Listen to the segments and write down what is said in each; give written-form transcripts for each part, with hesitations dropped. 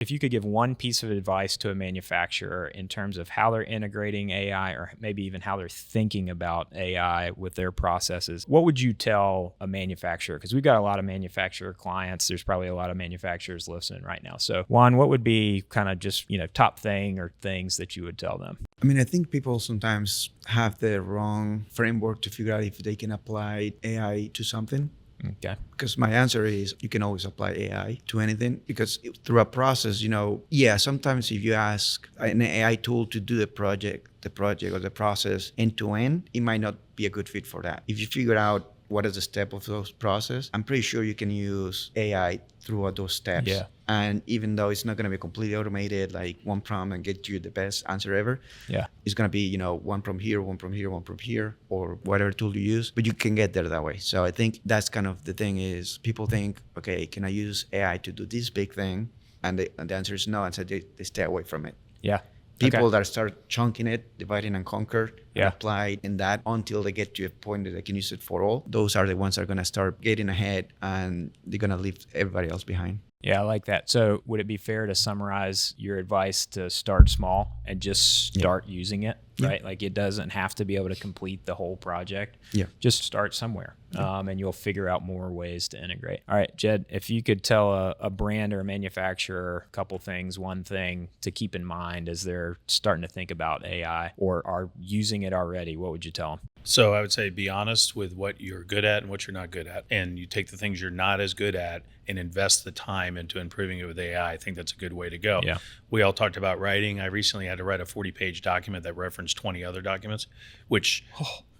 If you could give one piece of advice to a manufacturer in terms of how they're integrating AI or maybe even how they're thinking about AI with their processes, what would you tell a manufacturer? Because we've got a lot of manufacturer clients. There's probably a lot of manufacturers listening right now. So Juan, what would be kind of just, top thing or things that you would tell them? I mean, I think people sometimes have the wrong framework to figure out if they can apply AI to something. Okay. Because my answer is you can always apply AI to anything, because through a process, sometimes if you ask an AI tool to do the project or the process end to end, it might not be a good fit for that. If you figure out what is the step of those process, I'm pretty sure you can use AI throughout those steps. Yeah. And even though it's not going to be completely automated, like one prompt and get you the best answer ever, it's going to be, one from here, one from here, one from here, or whatever tool you use, but you can get there that way. So I think that's kind of the thing is people think, okay, can I use AI to do this big thing? And the answer is no, and so they stay away from it. Yeah. People that start chunking it, dividing and conquer, and apply in that until they get to a point that they can use it for all. Those are the ones that are going to start getting ahead, and they're going to leave everybody else behind. Yeah, I like that. So would it be fair to summarize your advice to start small and just start using it, right? Like it doesn't have to be able to complete the whole project. Yeah. Just start somewhere and you'll figure out more ways to integrate. All right, Jed, if you could tell a brand or a manufacturer a couple things, one thing to keep in mind as they're starting to think about AI or are using it already, what would you tell them? So I would say be honest with what you're good at and what you're not good at. And you take the things you're not as good at and invest the time into improving it with AI. I think that's a good way to go. Yeah. We all talked about writing. I recently had to write a 40-page document that referenced 20 other documents, which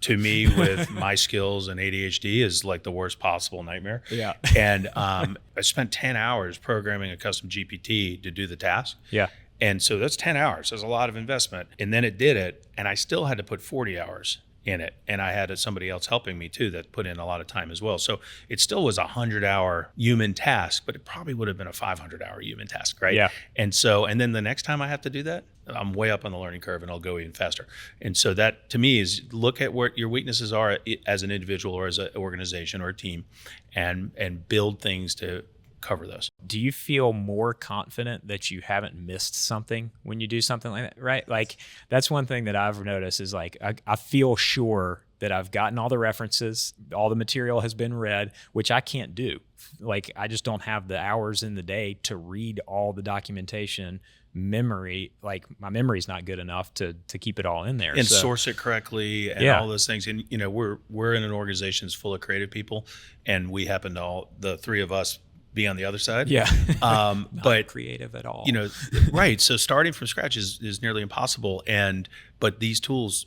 to me with my skills and ADHD is like the worst possible nightmare. Yeah. And I spent 10 hours programming a custom GPT to do the task. Yeah. And so that's 10 hours. There's a lot of investment. And then it did it. And I still had to put 40 hours in it. And I had somebody else helping me too that put in a lot of time as well. So it still was a 100-hour human task, but it probably would have been a 500-hour human task, right? Yeah. And then the next time I have to do that, I'm way up on the learning curve and I'll go even faster. And so that to me is look at what your weaknesses are as an individual or as an organization or a team and build things to cover those. Do you feel more confident that you haven't missed something when you do something like that, right? Like that's one thing that I've noticed is like, I feel sure that I've gotten all the references, all the material has been read, which I can't do. Like I just don't have the hours in the day to read all the documentation. Memory, like my memory's not good enough to keep it all in there and source it correctly and all those things. And we're in an organization that's full of creative people, and we happen to all the three of us be on the other side. Yeah. But creative at all. Right. So starting from scratch is nearly impossible. But these tools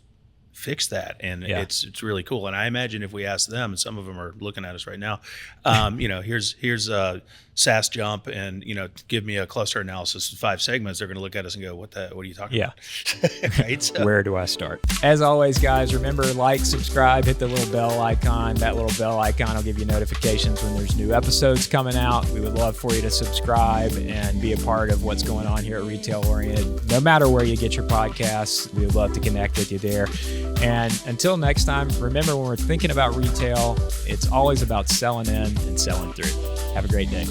fix that. And it's really cool. And I imagine if we ask them, and some of them are looking at us right now, here's a SAS jump and, give me a cluster analysis of 5 segments. They're going to look at us and go, what are you talking about? Right? So, where do I start? As always, guys, remember, subscribe, hit the little bell icon. That little bell icon will give you notifications when there's new episodes coming out. We would love for you to subscribe and be a part of what's going on here at Retail Oriented. No matter where you get your podcasts, we would love to connect with you there. And until next time, remember, when we're thinking about retail, it's always about selling in and selling through. Have a great day.